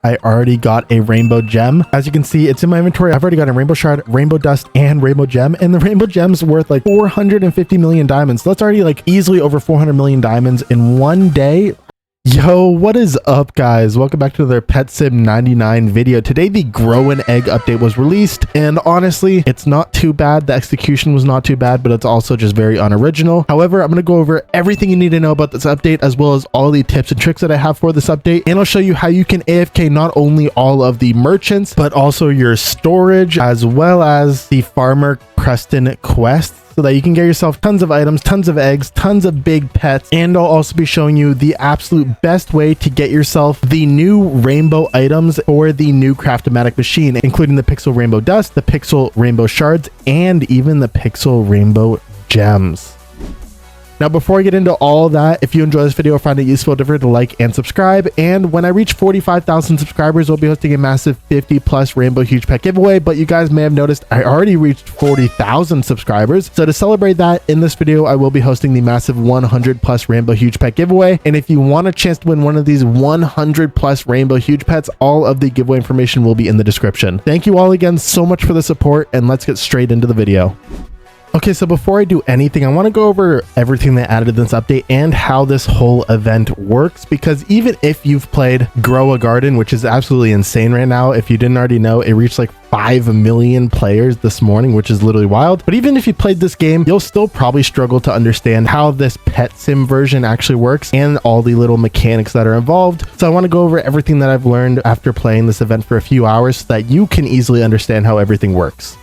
I already got a rainbow gem. As you can see, it's in my inventory. I've already got a rainbow shard, rainbow dust, and rainbow gem. And the rainbow gem's worth like 450 million diamonds. So that's already like easily over 400 million diamonds in one day. Yo, what is up, guys? Welcome back to another Pet Sim 99 video. Today the grow an egg update was released, and honestly it's not too bad. The execution was not too bad, but it's also just very unoriginal. However, I'm going to go over everything you need to know about this update, as well as all the tips and tricks that I have for this update, and I'll show you how you can AFK not only all of the merchants but also your storage, as well as the farmer Preston quests, so that you can get yourself tons of items, tons of eggs, tons of big pets. And I'll also be showing you the absolute best way to get yourself the new rainbow items or the new Craft-O-Matic machine, including the pixel rainbow dust, the pixel rainbow shards, and even the pixel rainbow gems. Now, before I get into all that, if you enjoy this video or find it useful, don't forget to like and subscribe. And when I reach 45,000 subscribers, we'll be hosting a massive 50+ rainbow huge pet giveaway. But you guys may have noticed I already reached 40,000 subscribers. So to celebrate that, in this video, I will be hosting the massive 100+ rainbow huge pet giveaway. And if you want a chance to win one of these 100+ rainbow huge pets, all of the giveaway information will be in the description. Thank you all again so much for the support, and let's get straight into the video. Okay, so before I do anything, I want to go over everything they added in this update and how this whole event works, because even if you've played Grow a Garden, which is absolutely insane right now, if you didn't already know, it reached like 5 million players this morning, which is literally wild. But even if you played this game, you'll still probably struggle to understand how this pet sim version actually works and all the little mechanics that are involved. So I want to go over everything that I've learned after playing this event for a few hours so that you can easily understand how everything works.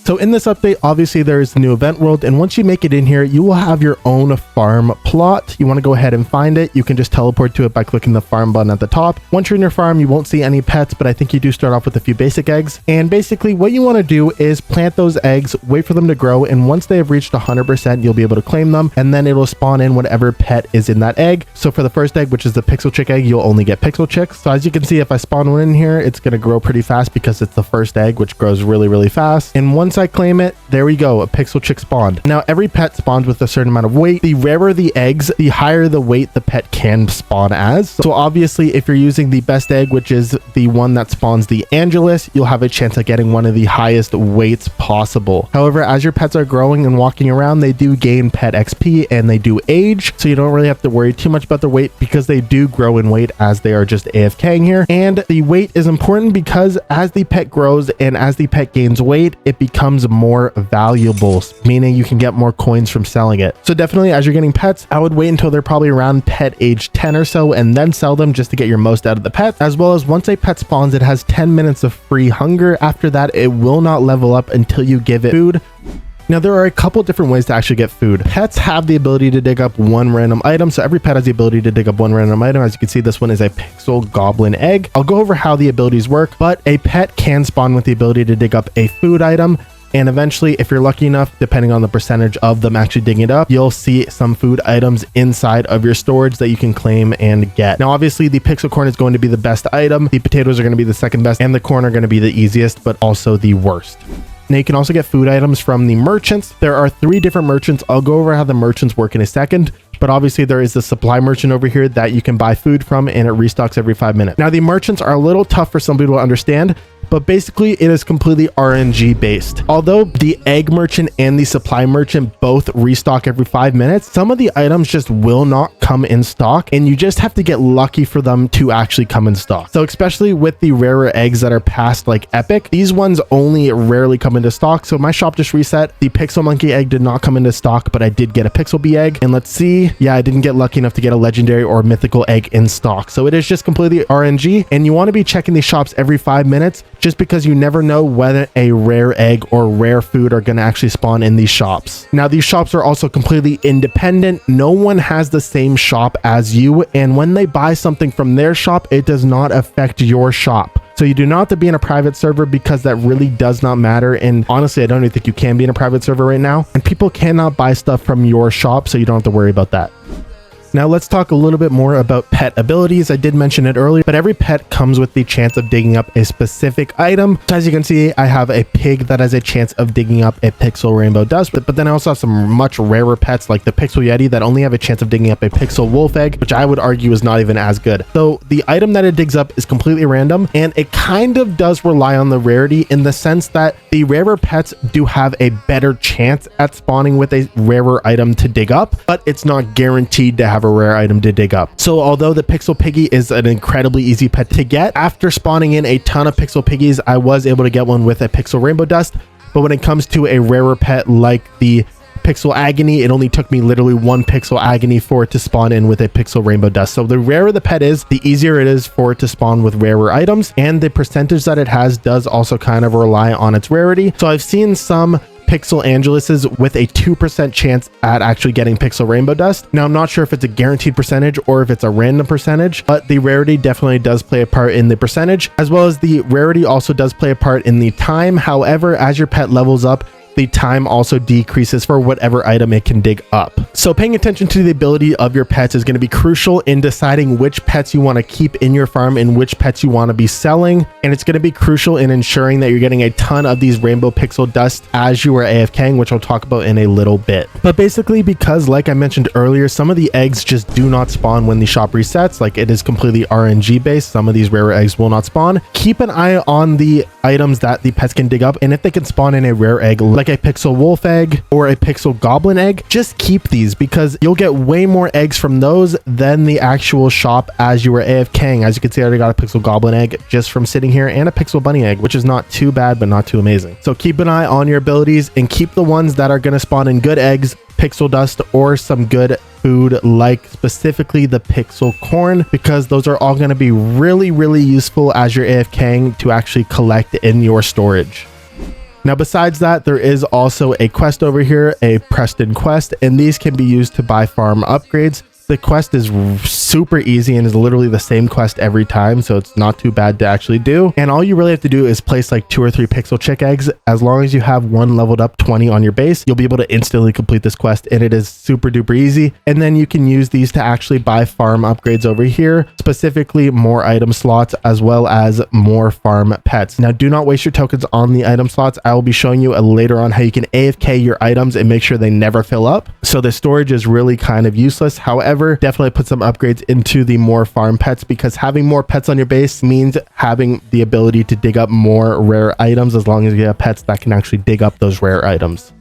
So in this update, obviously there is the new event world, and once you make it in here, you will have your own farm plot. You want to go ahead and find it. You can just teleport to it by clicking the farm button at the top. Once you're in your farm, you won't see any pets, but I think you do start off with a few basic eggs. And basically what you want to do is plant those eggs, wait for them to grow, and once they have reached 100%, you'll be able to claim them, and then it'll spawn in whatever pet is in that egg. So for the first egg, which is the pixel chick egg, you'll only get pixel chicks. So as you can see, if I spawn one in here, it's going to grow pretty fast because it's the first egg, which grows really, really fast. And once I claim it, there we go, a pixel chick spawned. Now every pet spawns with a certain amount of weight. The rarer the eggs, the higher the weight the pet can spawn as. So obviously if you're using the best egg, which is the one that spawns the Angelus, you'll have a chance at getting one of the highest weights possible. However, as your pets are growing and walking around, they do gain pet XP and they do age, so you don't really have to worry too much about their weight because they do grow in weight as they are just AFKing here. And the weight is important because as the pet grows and as the pet gains weight, it becomes more valuable, meaning you can get more coins from selling it. So definitely as you're getting pets, I would wait until they're probably around pet age 10 or so and then sell them just to get your most out of the pet. As well as once a pet spawns, it has 10 minutes of free hunger. After that, it will not level up until you give it food. Now, there are a couple different ways to actually get food. Pets have the ability to dig up one random item. So every pet has the ability to dig up one random item. As you can see, this one is a pixel goblin egg. I'll go over how the abilities work, but a pet can spawn with the ability to dig up a food item. And eventually, if you're lucky enough, depending on the percentage of them actually digging it up, you'll see some food items inside of your storage that you can claim and get. Now, obviously, the pixel corn is going to be the best item. The potatoes are going to be the second best, and the corn are going to be the easiest, but also the worst. Now, you can also get food items from the merchants. There are 3 different merchants. I'll go over how the merchants work in a second. But obviously there is the supply merchant over here that you can buy food from, and it restocks every 5 minutes. Now, the merchants are a little tough for some people to understand, but basically it is completely RNG based. Although the egg merchant and the supply merchant both restock every 5 minutes, some of the items just will not come in stock, and you just have to get lucky for them to actually come in stock. So especially with the rarer eggs that are past like epic, these ones only rarely come into stock. So my shop just reset. The pixel monkey egg did not come into stock, but I did get a pixel bee egg. And let's see, yeah, I didn't get lucky enough to get a legendary or mythical egg in stock. So it is just completely RNG, and you want to be checking these shops every 5 minutes just because you never know whether a rare egg or rare food are going to actually spawn in these shops. Now, these shops are also completely independent. No one has the same shop as you, and when they buy something from their shop, it does not affect your shop. So you do not have to be in a private server because that really does not matter. And honestly, I don't even think you can be in a private server right now. And people cannot buy stuff from your shop, so you don't have to worry about that. Now let's talk a little bit more about pet abilities. I did mention it earlier, but every pet comes with the chance of digging up a specific item. So as you can see, I have a pig that has a chance of digging up a pixel rainbow dust, but then I also have some much rarer pets like the pixel yeti that only have a chance of digging up a pixel wolf egg, which I would argue is not even as good. So the item that it digs up is completely random, and it kind of does rely on the rarity in the sense that the rarer pets do have a better chance at spawning with a rarer item to dig up, but it's not guaranteed to have a rare item to dig up. So although the pixel piggy is an incredibly easy pet to get, after spawning in a ton of pixel piggies, I was able to get one with a pixel rainbow dust. But when it comes to a rarer pet like the pixel agony, it only took me literally one pixel agony for it to spawn in with a pixel rainbow dust. So the rarer the pet is, the easier it is for it to spawn with rarer items, and the percentage that it has does also kind of rely on its rarity. So I've seen some pixel anguluses with a 2% chance at actually getting pixel rainbow dust. Now I'm not sure if it's a guaranteed percentage or if it's a random percentage, but the rarity definitely does play a part in the percentage, as well as the rarity also does play a part in the time. However, as your pet levels up, the time also decreases for whatever item it can dig up. So paying attention to the ability of your pets is going to be crucial in deciding which pets you want to keep in your farm and which pets you want to be selling. And it's going to be crucial in ensuring that you're getting a ton of these rainbow pixel dust as you are AFKing, which I'll talk about in a little bit. But basically, because like I mentioned earlier, some of the eggs just do not spawn when the shop resets. Like it is completely RNG based. Some of these rarer eggs will not spawn. Keep an eye on the items that the pets can dig up, and if they can spawn in a rare egg like a pixel wolf egg or a pixel goblin egg, just keep these because you'll get way more eggs from those than the actual shop as you were AFKing. As you can see, I already got a pixel goblin egg just from sitting here and a pixel bunny egg, which is not too bad but not too amazing. So keep an eye on your abilities and keep the ones that are going to spawn in good eggs, pixel dust, or some good food like specifically the pixel corn, because those are all going to be really useful as you're AFKing to actually collect in your storage. Now, besides that, there is also a quest over here, a Preston quest, and these can be used to buy farm upgrades. The quest is super easy and is literally the same quest every time, so it's not too bad to actually do. And all you really have to do is place like 2 or 3 pixel chick eggs. As long as you have one leveled up 20 on your base, you'll be able to instantly complete this quest, and it is super duper easy. And then you can use these to actually buy farm upgrades over here, specifically more item slots as well as more farm pets. Now, do not waste your tokens on the item slots. I will be showing you later on how you can AFK your items and make sure they never fill up. So the storage is really kind of useless. However, definitely put some upgrades into the more farm pets, because having more pets on your base means having the ability to dig up more rare items as long as you have pets that can actually dig up those rare items.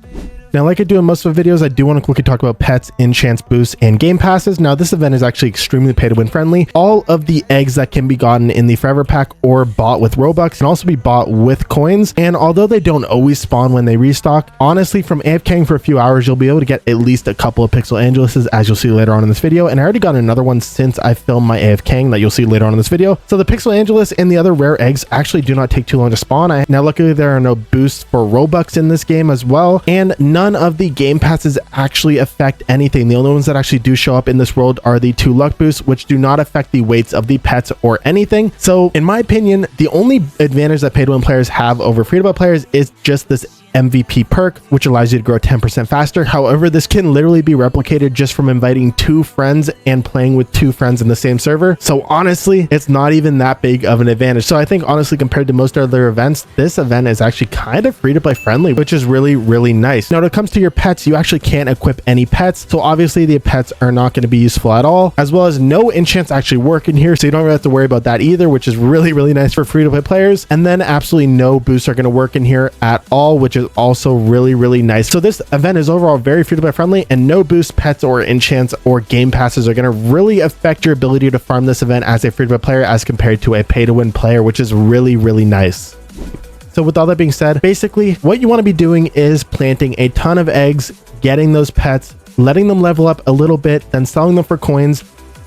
Now, like I do in most of the videos, I do want to quickly talk about pets, enchants, boosts, and game passes. Now, this event is actually extremely pay to win friendly. All of the eggs that can be gotten in the forever pack or bought with Robux can also be bought with coins. And although they don't always spawn when they restock, honestly, from AFKing for a few hours, you'll be able to get at least a couple of pixel anguluses, as you'll see later on in this video. And I already got another one since I filmed my AFKing that you'll see later on in this video. So the pixel angelus and the other rare eggs actually do not take too long to spawn. Now, luckily, there are no boosts for Robux in this game as well. And none of the game passes actually affect anything. The only ones that actually do show up in this world are the 2 luck boosts, which do not affect the weights of the pets or anything. So in my opinion, the only advantage that pay to win players have over free to play players is just this MVP perk, which allows you to grow 10% faster. However, this can literally be replicated just from inviting 2 friends and playing with 2 friends in the same server. So honestly, it's not even that big of an advantage. So I think honestly, compared to most other events, this event is actually kind of free to play friendly, which is really nice. Now, when it comes to your pets, you actually can't equip any pets. So obviously the pets are not going to be useful at all, as well as no enchants actually work in here. So you don't really have to worry about that either, which is really nice for free to play players. And then absolutely no boosts are going to work in here at all, which is also really nice. So this event is overall very free to play friendly, and no boost, pets, or enchants or game passes are going to really affect your ability to farm this event as a free to play player as compared to a pay to win player, which is really nice. So with all that being said, basically what you want to be doing is planting a ton of eggs, getting those pets, letting them level up a little bit, then selling them for coins,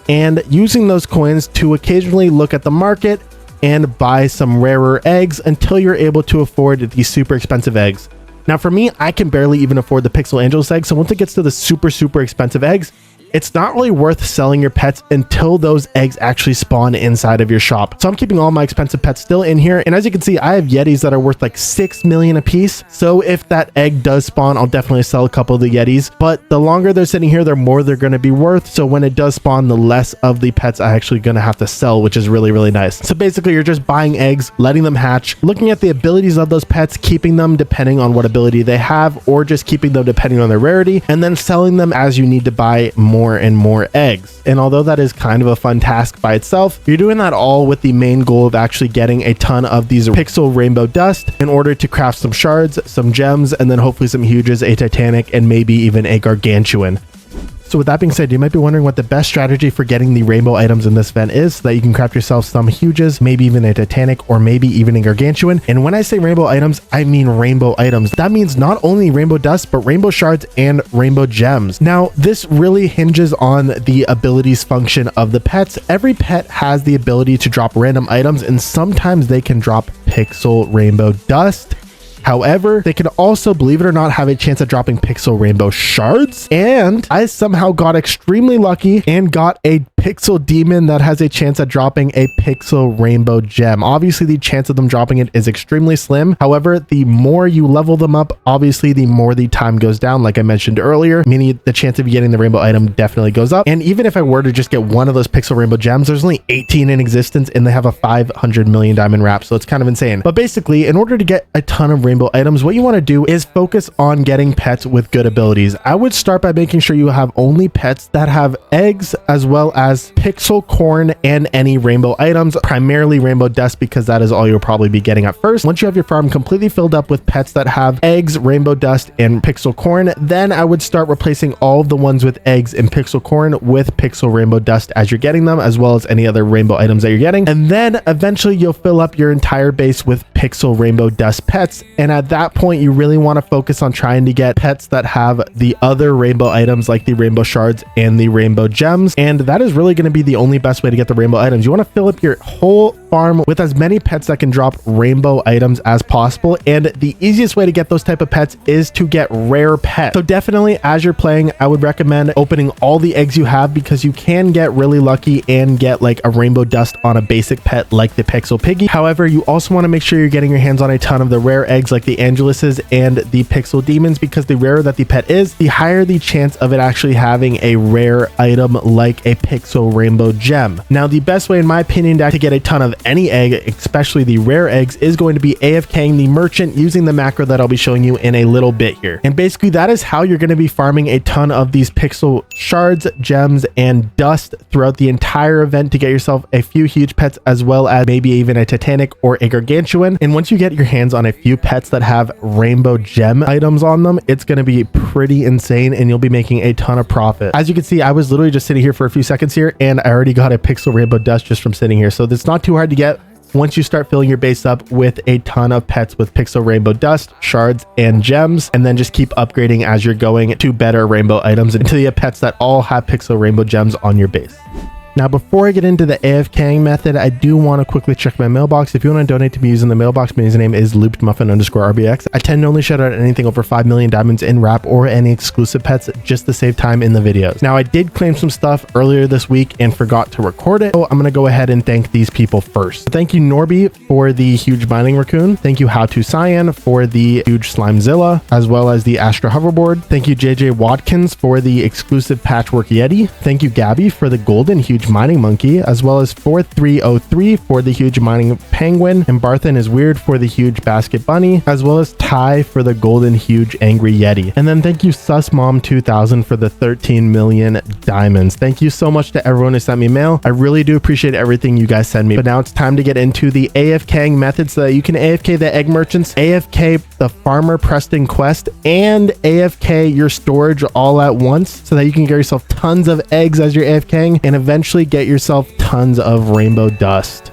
and using those coins to occasionally look at the market and buy some rarer eggs until you're able to afford these super expensive eggs. Now for me, I can barely even afford the pixel angelus eggs, so once it gets to the super expensive eggs, it's not really worth selling your pets until those eggs actually spawn inside of your shop. So I'm keeping all my expensive pets still in here. And as you can see, I have Yetis that are worth like 6 million a piece. So if that egg does spawn, I'll definitely sell a couple of the Yetis. But the longer they're sitting here, the more they're going to be worth. So when it does spawn, the less of the pets I actually going to have to sell, which is really, really nice. So basically, you're just buying eggs, letting them hatch, looking at the abilities of those pets, keeping them depending on what ability they have, or just keeping them depending on their rarity, and then selling them as you need to buy more and more eggs. And although that is kind of a fun task by itself, you're doing that all with the main goal of actually getting a ton of these pixel rainbow dust in order to craft some shards, some gems, and then hopefully some huges, a titanic, and maybe even a gargantuan. So with that being said, you might be wondering what the best strategy for getting the rainbow items in this event is, so that you can craft yourself some huges, maybe even a titanic, or maybe even a gargantuan. And when I say rainbow items, I mean rainbow items. That means not only rainbow dust, but rainbow shards and rainbow gems. Now, this really hinges on the abilities function of the pets. Every pet has the ability to drop random items, and sometimes they can drop pixel rainbow dust. However, they can also, believe it or not, have a chance at dropping pixel rainbow shards. And I somehow got extremely lucky and got a pixel demon that has a chance at dropping a pixel rainbow gem. Obviously, the chance of them dropping it is extremely slim. However, the more you level them up, obviously, the more the time goes down, like I mentioned earlier, meaning the chance of you getting the rainbow item definitely goes up. And even if I were to just get one of those pixel rainbow gems, there's only 18 in existence, and they have a 500 million diamond wrap, so it's kind of insane. But basically, in order to get a ton of rainbow items, what you want to do is focus on getting pets with good abilities. I would start by making sure you have only pets that have eggs, as well as pixel corn and any rainbow items, primarily rainbow dust, because that is all you'll probably be getting at first. Once you have your farm completely filled up with pets that have eggs, rainbow dust, and pixel corn, then I would start replacing all of the ones with eggs and pixel corn with pixel rainbow dust as you're getting them, as well as any other rainbow items that you're getting. And then eventually you'll fill up your entire base with pixel rainbow dust pets. And at that point, you really want to focus on trying to get pets that have the other rainbow items, like the rainbow shards and the rainbow gems. And that is really going to be the only best way to get the rainbow items. You want to fill up your whole farm with as many pets that can drop rainbow items as possible. And the easiest way to get those type of pets is to get rare pets. So definitely, as you're playing, I would recommend opening all the eggs you have, because you can get really lucky and get like a rainbow dust on a basic pet like the pixel piggy. However, you also want to make sure you're getting your hands on a ton of the rare eggs like the Angeluses and the pixel demons, because the rarer that the pet is, the higher the chance of it actually having a rare item like a pixel rainbow gem. Now, the best way in my opinion to get a ton of any egg, especially the rare eggs, is going to be AFKing the merchant using the macro that I'll be showing you in a little bit here. And basically that is how you're going to be farming a ton of these pixel shards, gems, and dust throughout the entire event to get yourself a few huge pets, as well as maybe even a titanic or a gargantuan. And once you get your hands on a few pets that have rainbow gem items on them, it's going to be pretty insane, and you'll be making a ton of profit. As you can see, I was literally just sitting here for a few seconds here, and I already got a pixel rainbow dust just from sitting here. So it's not too hard to get once you start filling your base up with a ton of pets with pixel rainbow dust, shards, and gems, and then just keep upgrading as you're going to better rainbow items until you have pets that all have pixel rainbow gems on your base. Now, before I get into the AFKing method, I do want to quickly check my mailbox. If you want to donate to me using the mailbox, my username is loopedmuffin_RBX. I tend to only shout out anything over 5 million diamonds in wrap or any exclusive pets, just to save time in the videos. Now, I did claim some stuff earlier this week and forgot to record it, so I'm going to go ahead and thank these people first. Thank you, Norby, for the huge mining raccoon. Thank you, How to Cyan, for the huge Slimezilla, as well as the Astra hoverboard. Thank you, JJ Watkins, for the exclusive patchwork Yeti. Thank you, Gabby, for the golden huge mining monkey, as well as 4303 for the huge mining penguin, and Barthen is weird for the huge basket bunny, as well as Ty for the golden huge angry yeti. And then thank you, SusMom2000, for the 13 million diamonds. Thank you so much to everyone who sent me mail. I really do appreciate everything you guys send me. But now it's time to get into the AFKing method so that you can AFK the egg merchants, AFK the farmer Preston quest, and AFK your storage all at once, so that you can get yourself tons of eggs as you're AFKing and eventually get yourself tons of rainbow dust.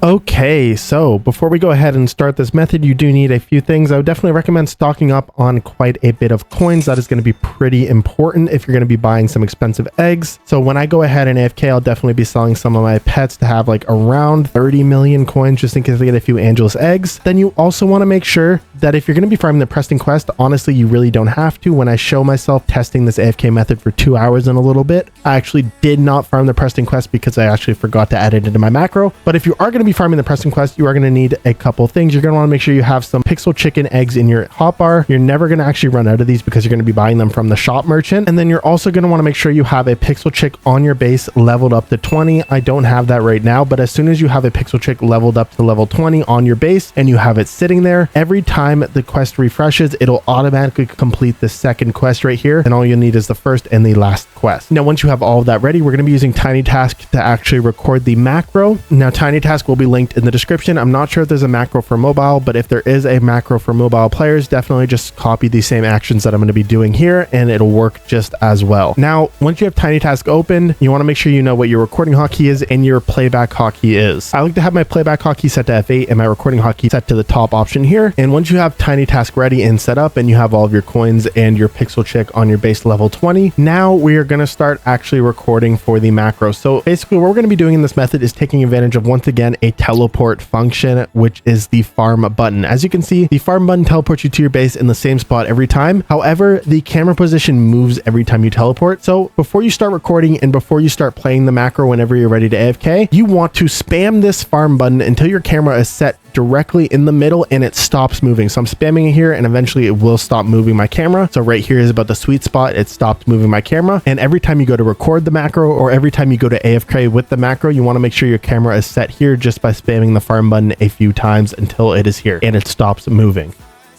Okay, so before we go ahead and start this method, you do need a few things. I would definitely recommend stocking up on quite a bit of coins. That is going to be pretty important if you're going to be buying some expensive eggs. So when I go ahead and AFK, I'll definitely be selling some of my pets to have like around 30 million coins, just in case I get a few Angelus eggs. Then you also want to make sure that if you're going to be farming the Preston quest, honestly, you really don't have to. When I show myself testing this AFK method for 2 hours in a little bit, I actually did not farm the Preston quest because I actually forgot to add it into my macro. But if you are going to be farming the Preston quest, you are going to need a couple things. You're going to want to make sure you have some pixel chicken eggs in your hotbar. You're never going to actually run out of these because you're going to be buying them from the shop merchant. And then you're also going to want to make sure you have a pixel chick on your base leveled up to 20. I don't have that right now, but as soon as you have a pixel chick leveled up to level 20 on your base and you have it sitting there, every time the quest refreshes, it'll automatically complete the second quest right here. And all you need is the first and the last quest. Now, once you have all of that ready, we're going to be using TinyTask to actually record the macro. Now, TinyTask will be linked in the description. I'm not sure if there's a macro for mobile, but if there is a macro for mobile players, definitely just copy the same actions that I'm going to be doing here and it'll work just as well. Now, once you have TinyTask open, you want to make sure you know what your recording hotkey is and your playback hotkey is. I like to have my playback hotkey set to F8 and my recording hotkey set to the top option here. And once you have TinyTask ready and set up and you have all of your coins and your pixel chick on your base level 20, now we are going to start actually recording for the macro. So basically what we're going to be doing in this method is taking advantage of, once again, a teleport function, which is the farm button. As you can see, the farm button teleports you to your base in the same spot every time. However, the camera position moves every time you teleport. So before you start recording and before you start playing the macro whenever you're ready to AFK, you want to spam this farm button until your camera is set directly in the middle and it stops moving. So I'm spamming it here and eventually it will stop moving my camera. So right here is about the sweet spot. It stopped moving my camera. And every time you go to record the macro or every time you go to AFK with the macro, you want to make sure your camera is set here just by spamming the farm button a few times until it is here and it stops moving.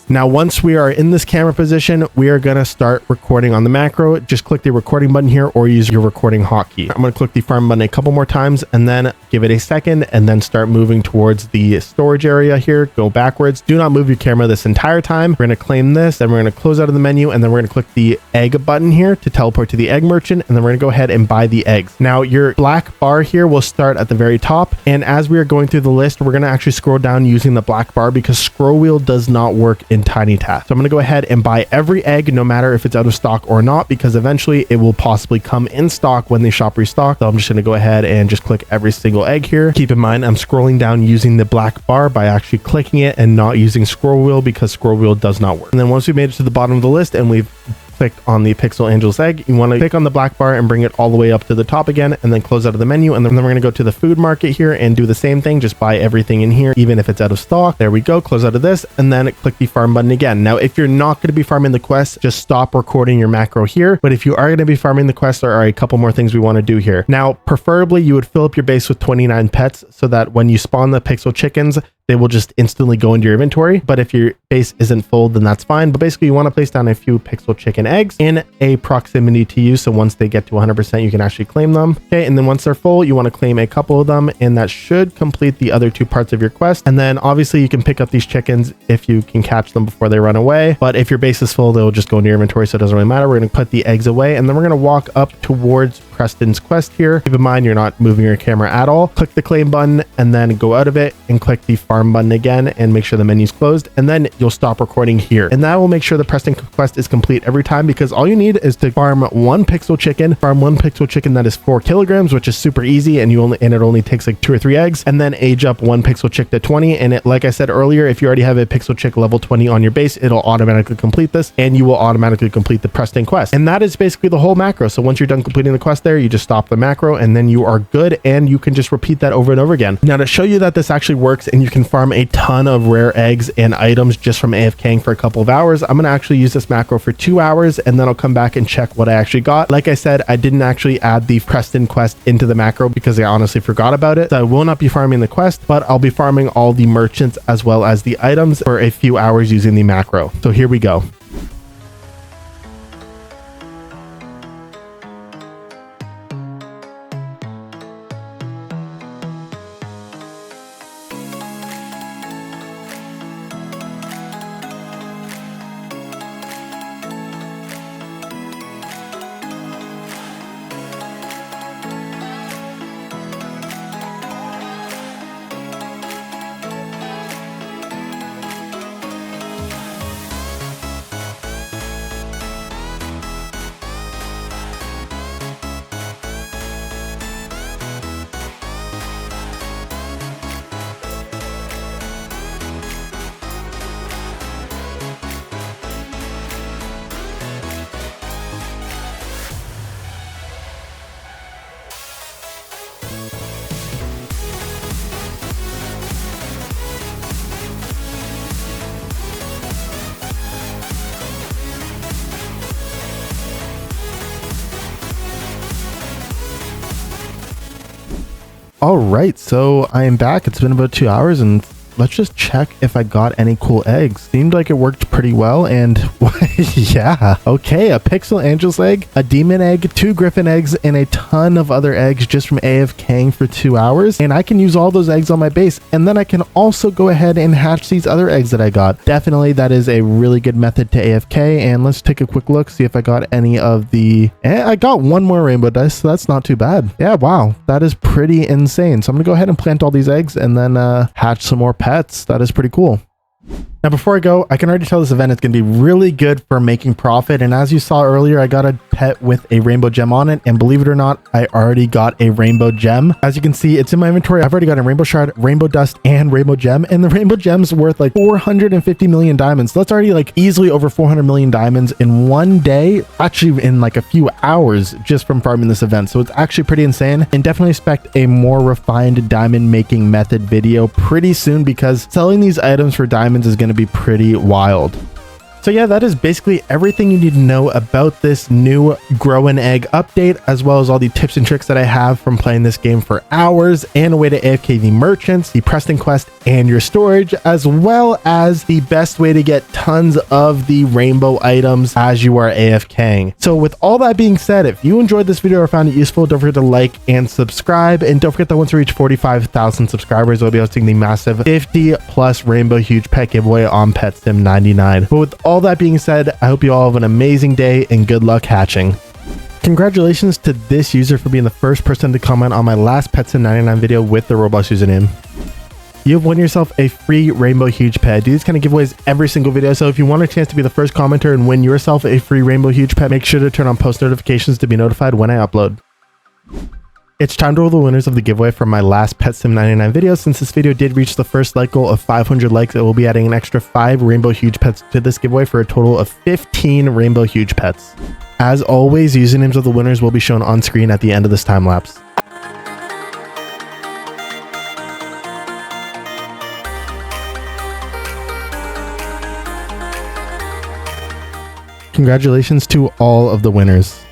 Now, once we are in this camera position, we are going to start recording on the macro. Just click the recording button here or use your recording hotkey. I'm going to click the farm button a couple more times and then give it a second and then start moving towards the storage area here. Go backwards. Do not move your camera this entire time. We're going to claim this, then we're going to close out of the menu, and then we're going to click the egg button here to teleport to the egg merchant, and then we're going to go ahead and buy the eggs. Now, your black bar here will start at the very top, and as we are going through the list, we're going to actually scroll down using the black bar because scroll wheel does not work in TinyTask. So I'm going to go ahead and buy every egg, no matter if it's out of stock or not, because eventually it will possibly come in stock when the shop restocks. So I'm just going to go ahead and just click every single egg here. Keep in mind, I'm scrolling down using the black bar by actually clicking it and not using scroll wheel because scroll wheel does not work. And then once we made it to the bottom of the list and we've clicked on the Pixel Angel's egg, you want to click on the black bar and bring it all the way up to the top again and then close out of the menu. And then we're going to go to the food market here and do the same thing. Just buy everything in here, even if it's out of stock. There we go. Close out of this and then click the farm button again. Now, if you're not going to be farming the quest, just stop recording your macro here. But if you are going to be farming the quest, there are a couple more things we want to do here. Now, preferably you would fill up your base with 29 pets so that when you spawn the pixel chickens, they will just instantly go into your inventory. But if your base isn't full, then that's fine. But basically you want to place down a few pixel chicken eggs in a proximity to you. So once they get to 100%, you can actually claim them. Okay. And then once they're full, you want to claim a couple of them, and that should complete the other two parts of your quest. And then obviously you can pick up these chickens if you can catch them before they run away. But if your base is full, they'll just go into your inventory. So it doesn't really matter. We're going to put the eggs away and then we're going to walk up towards Preston's quest here. Keep in mind, you're not moving your camera at all. Click the claim button and then go out of it and click the farm button again and make sure the menu's closed, and then you'll stop recording here. And that will make sure the Preston quest is complete every time, because all you need is to farm one pixel chicken that is 4 kilograms, which is super easy, and it only takes like 2 or 3 eggs, and then age up one pixel chick to 20. And it, like I said earlier, if you already have a pixel chick level 20 on your base, it'll automatically complete this and you will automatically complete the Preston quest. And that is basically the whole macro. So once you're done completing the quest there, you just stop the macro and then you are good, and you can just repeat that over and over again. Now, to show you that this actually works and you can farm a ton of rare eggs and items just from AFKing for a couple of hours, I'm going to actually use this macro for 2 hours and then I'll come back and check what I actually got. Like I said, I didn't actually add the Preston quest into the macro because I honestly forgot about it. So I will not be farming the quest, but I'll be farming all the merchants as well as the items for a few hours using the macro. So here we go. All right, so I am back. It's been about 2 hours, and let's just check if I got any cool eggs. Seemed like it worked pretty well, and yeah. Okay, a Pixel Angel's egg, a Demon egg, 2 Griffin eggs, and a ton of other eggs just from AFKing for 2 hours. And I can use all those eggs on my base, and then I can also go ahead and hatch these other eggs that I got. Definitely, that is a really good method to AFK, and let's take a quick look, see if I got any of the... I got 1 more rainbow dice, so that's not too bad. Yeah, wow, that is pretty insane. So I'm gonna go ahead and plant all these eggs and then hatch some more pets. That is pretty cool. Now, before I go, I can already tell this event is going to be really good for making profit. And as you saw earlier, I got a pet with a rainbow gem on it. And believe it or not, I already got a rainbow gem. As you can see, it's in my inventory. I've already got a rainbow shard, rainbow dust, and rainbow gem. And the rainbow gem's worth like 450 million diamonds. So that's already like easily over 400 million diamonds in one day, actually in like a few hours just from farming this event. So it's actually pretty insane, and definitely expect a more refined diamond making method video pretty soon, because selling these items for diamonds is going to be pretty wild. So yeah, that is basically everything you need to know about this new Grow an Egg update, as well as all the tips and tricks that I have from playing this game for hours, and a way to AFK the merchants, the Preston quest, and your storage, as well as the best way to get tons of the rainbow items as you are AFKing. So with all that being said, if you enjoyed this video or found it useful, don't forget to like and subscribe, and don't forget that once we reach 45,000 subscribers, we'll be hosting the massive 50+ rainbow huge pet giveaway on Pet Sim 99. But with all that being said, I hope you all have an amazing day and good luck hatching. Congratulations to this user for being the first person to comment on my last Pet Sim 99 video with the Roblox username. You have won yourself a free rainbow huge pet. I do these kind of giveaways every single video, so if you want a chance to be the first commenter and win yourself a free rainbow huge pet, make sure to turn on post notifications to be notified when I upload. It's time to roll the winners of the giveaway from my last Pet Sim 99 video. Since this video did reach the first like goal of 500 likes, it will be adding an extra 5 rainbow huge pets to this giveaway for a total of 15 rainbow huge pets. As always, usernames of the winners will be shown on screen at the end of this time lapse. Congratulations to all of the winners.